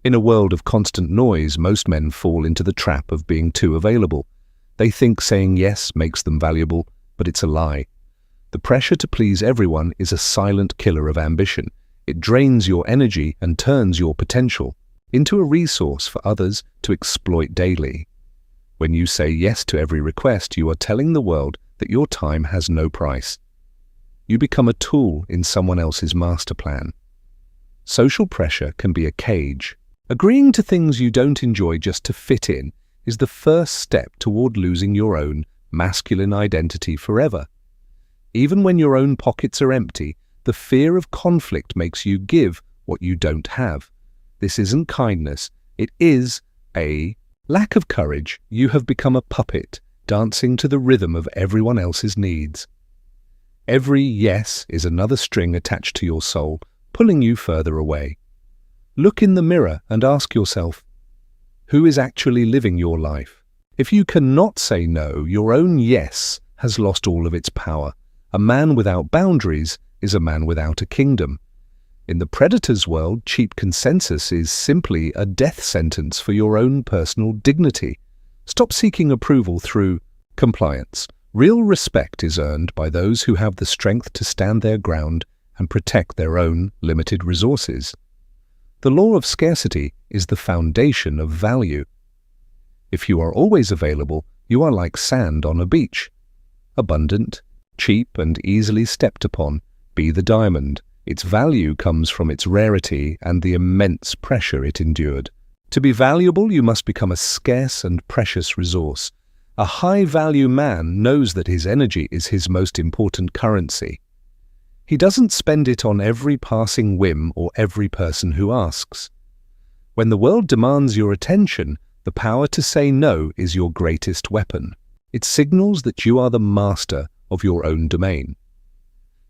In a world of constant noise, most men fall into the trap of being too available. They think saying yes makes them valuable, but it's a lie. The pressure to please everyone is a silent killer of ambition. It drains your energy and turns your potential into a resource for others to exploit daily. When you say yes to every request, you are telling the world that your time has no price. You become a tool in someone else's master plan. Social pressure can be a cage. Agreeing to things you don't enjoy just to fit in is the first step toward losing your own masculine identity forever. Even when your own pockets are empty, the fear of conflict makes you give what you don't have. This isn't kindness, it is a lack of courage. You have become a puppet, dancing to the rhythm of everyone else's needs. Every yes is another string attached to your soul, pulling you further away. Look in the mirror and ask yourself, who is actually living your life? If you cannot say no, your own yes has lost all of its power. A man without boundaries is a man without a kingdom. In the predator's world, cheap consensus is simply a death sentence for your own personal dignity. Stop seeking approval through compliance. Real respect is earned by those who have the strength to stand their ground and protect their own limited resources. The law of scarcity is the foundation of value. If you are always available, you are like sand on a beach. Abundant, cheap, and easily stepped upon, be the diamond. Its value comes from its rarity and the immense pressure it endured. To be valuable, you must become a scarce and precious resource. A high-value man knows that his energy is his most important currency. He doesn't spend it on every passing whim or every person who asks. When the world demands your attention, the power to say no is your greatest weapon. It signals that you are the master of your own domain.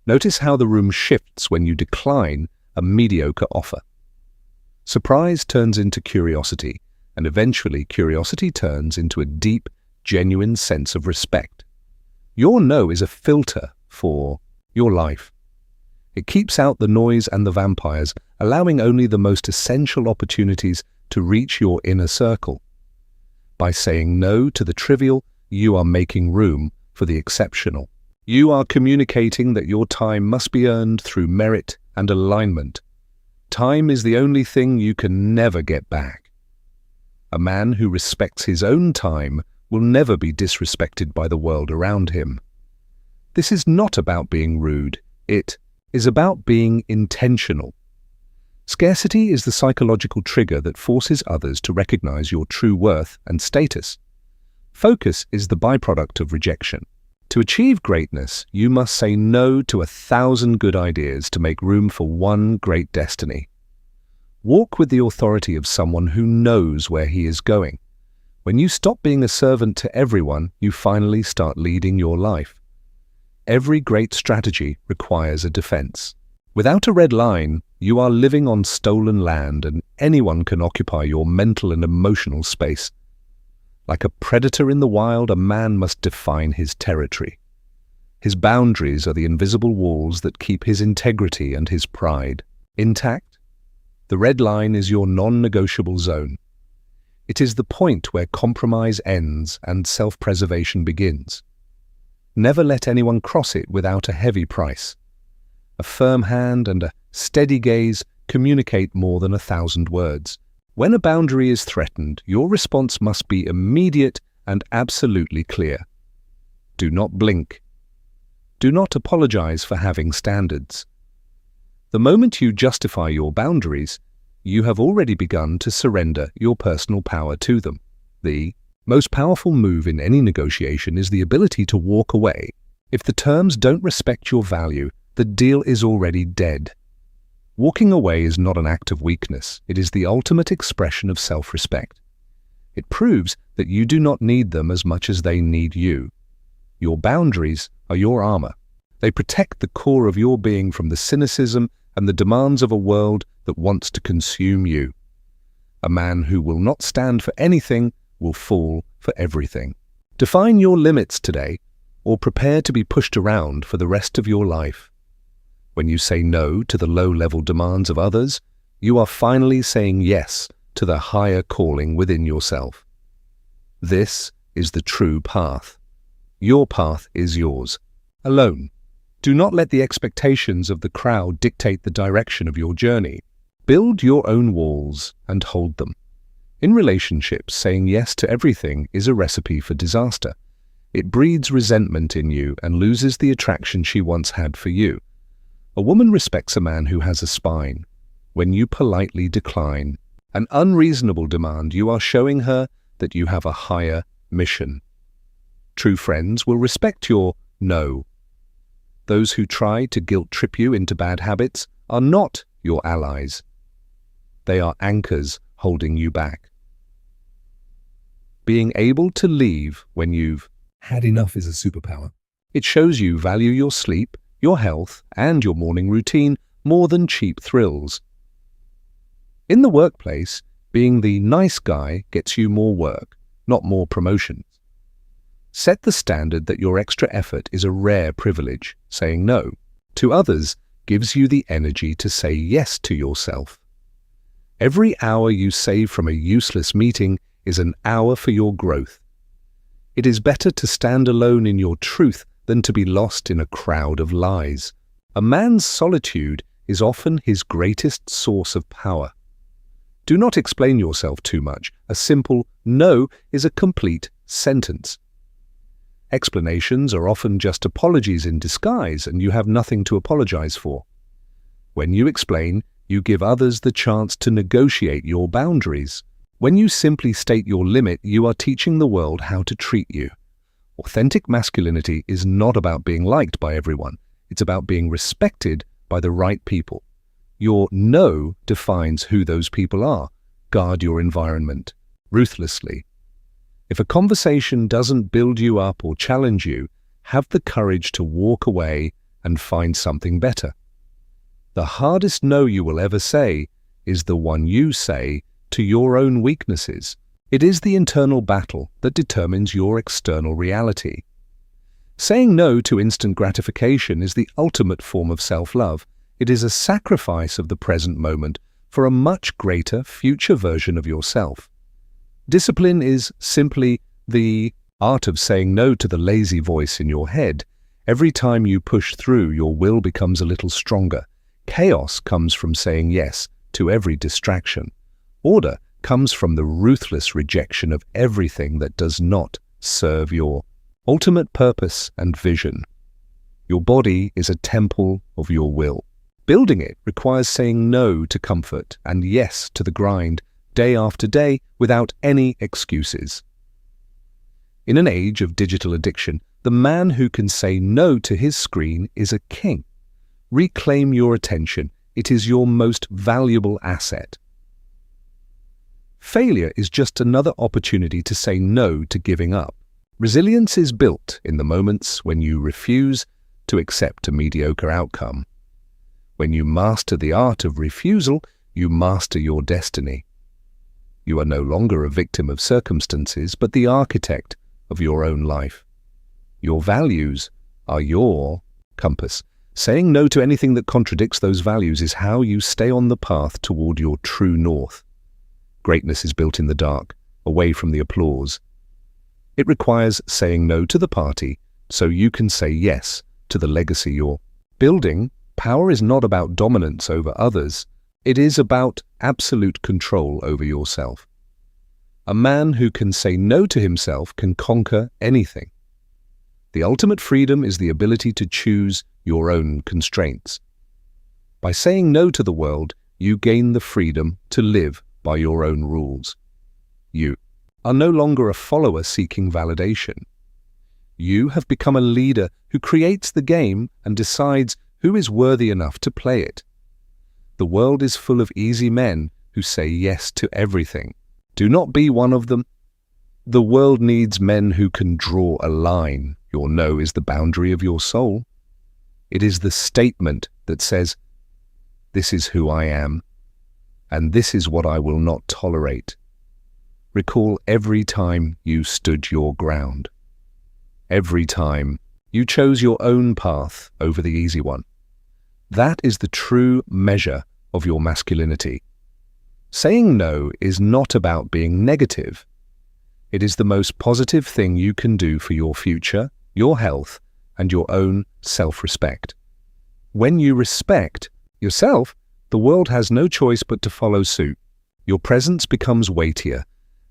Notice how the room shifts when you decline a mediocre offer. Surprise turns into curiosity, and eventually curiosity turns into a deep, genuine sense of respect. Your no is a filter for your life. It keeps out the noise and the vampires, allowing only the most essential opportunities to reach your inner circle. By saying no to the trivial, you are making room for the exceptional. You are communicating that your time must be earned through merit and alignment. Time is the only thing you can never get back. A man who respects his own time will never be disrespected by the world around him. This is not about being rude. It is about being intentional. Scarcity is the psychological trigger that forces others to recognize your true worth and status. Focus is the byproduct of rejection. To achieve greatness, you must say no to 1,000 good ideas to make room for one great destiny. Walk with the authority of someone who knows where he is going. When you stop being a servant to everyone, you finally start leading your life. Every great strategy requires a defense. Without a red line, you are living on stolen land, and anyone can occupy your mental and emotional space. Like a predator in the wild, a man must define his territory. His boundaries are the invisible walls that keep his integrity and his pride intact. The red line is your non-negotiable zone. It is the point where compromise ends and self-preservation begins. Never let anyone cross it without a heavy price. A firm hand and a steady gaze communicate more than 1,000 words. When a boundary is threatened, your response must be immediate and absolutely clear. Do not blink. Do not apologize for having standards. The moment you justify your boundaries, you have already begun to surrender your personal power to them. The most powerful move in any negotiation is the ability to walk away. If the terms don't respect your value, the deal is already dead. Walking away is not an act of weakness. It is the ultimate expression of self-respect. It proves that you do not need them as much as they need you. Your boundaries are your armor. They protect the core of your being from the cynicism and the demands of a world that wants to consume you. A man who will not stand for anything will fall for everything. Define your limits today, or prepare to be pushed around for the rest of your life. When you say no to the low-level demands of others, you are finally saying yes to the higher calling within yourself. This is the true path. Your path is yours, alone. Do not let the expectations of the crowd dictate the direction of your journey. Build your own walls and hold them. In relationships, saying yes to everything is a recipe for disaster. It breeds resentment in you and loses the attraction she once had for you. A woman respects a man who has a spine. When you politely decline an unreasonable demand, you are showing her that you have a higher mission. True friends will respect your no. Those who try to guilt-trip you into bad habits are not your allies. They are anchors holding you back. Being able to leave when you've had enough is a superpower. It shows you value your sleep, your health, and your morning routine more than cheap thrills. In the workplace, being the nice guy gets you more work, not more promotions. Set the standard that your extra effort is a rare privilege. Saying no to others gives you the energy to say yes to yourself. Every hour you save from a useless meeting is an hour for your growth. It is better to stand alone in your truth than to be lost in a crowd of lies. A man's solitude is often his greatest source of power. Do not explain yourself too much. A simple no is a complete sentence. Explanations are often just apologies in disguise, and you have nothing to apologize for. When you explain, you give others the chance to negotiate your boundaries. When you simply state your limit, you are teaching the world how to treat you. Authentic masculinity is not about being liked by everyone. It's about being respected by the right people. Your no defines who those people are. Guard your environment ruthlessly. If a conversation doesn't build you up or challenge you, have the courage to walk away and find something better. The hardest no you will ever say is the one you say to your own weaknesses. It is the internal battle that determines your external reality. Saying no to instant gratification is the ultimate form of self-love. It is a sacrifice of the present moment for a much greater future version of yourself. Discipline is simply the art of saying no to the lazy voice in your head. Every time you push through, your will becomes a little stronger. Chaos comes from saying yes to every distraction. Order comes from the ruthless rejection of everything that does not serve your ultimate purpose and vision. Your body is a temple of your will. Building it requires saying no to comfort and yes to the grind, day after day, without any excuses. In an age of digital addiction, the man who can say no to his screen is a king. Reclaim your attention. It is your most valuable asset. Failure is just another opportunity to say no to giving up. Resilience is built in the moments when you refuse to accept a mediocre outcome. When you master the art of refusal, you master your destiny. You are no longer a victim of circumstances, but the architect of your own life. Your values are your compass. Saying no to anything that contradicts those values is how you stay on the path toward your true north. Greatness is built in the dark, away from the applause. It requires saying no to the party so you can say yes to the legacy you're building. Power is not about dominance over others. It is about absolute control over yourself. A man who can say no to himself can conquer anything. The ultimate freedom is the ability to choose your own constraints. By saying no to the world, you gain the freedom to live by your own rules. You are no longer a follower seeking validation. You have become a leader who creates the game and decides who is worthy enough to play it. The world is full of easy men who say yes to everything. Do not be one of them. The world needs men who can draw a line. Your no is the boundary of your soul. It is the statement that says, "This is who I am, and this is what I will not tolerate." Recall every time you stood your ground. Every time you chose your own path over the easy one. That is the true measure of your masculinity. Saying no is not about being negative. It is the most positive thing you can do for your future, your health, and your own self-respect. When you respect yourself, the world has no choice but to follow suit. Your presence becomes weightier,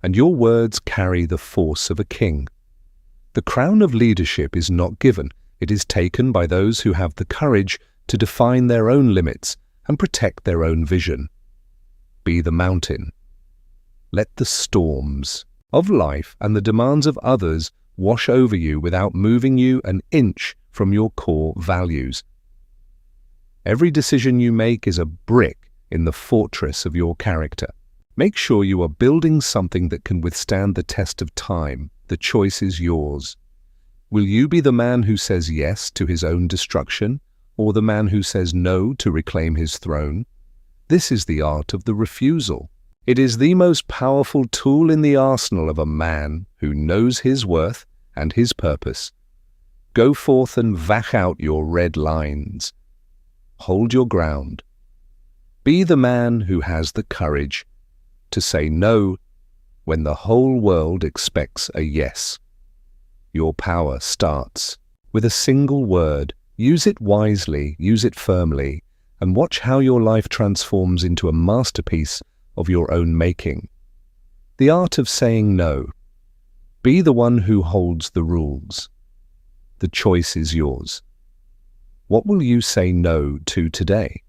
and your words carry the force of a king. The crown of leadership is not given, it is taken by those who have the courage to define their own limits and protect their own vision. Be the mountain. Let the storms of life and the demands of others wash over you without moving you an inch from your core values. Every decision you make is a brick in the fortress of your character. Make sure you are building something that can withstand the test of time. The choice is yours. Will you be the man who says yes to his own destruction, or the man who says no to reclaim his throne? This is the art of the refusal. It is the most powerful tool in the arsenal of a man who knows his worth and his purpose. Go forth and vac out your red lines. Hold your ground. Be the man who has the courage to say no when the whole world expects a yes. Your power starts with a single word. Use it wisely, use it firmly, and watch how your life transforms into a masterpiece of your own making. The art of saying no. Be the one who holds the rules. The choice is yours. What will you say no to today?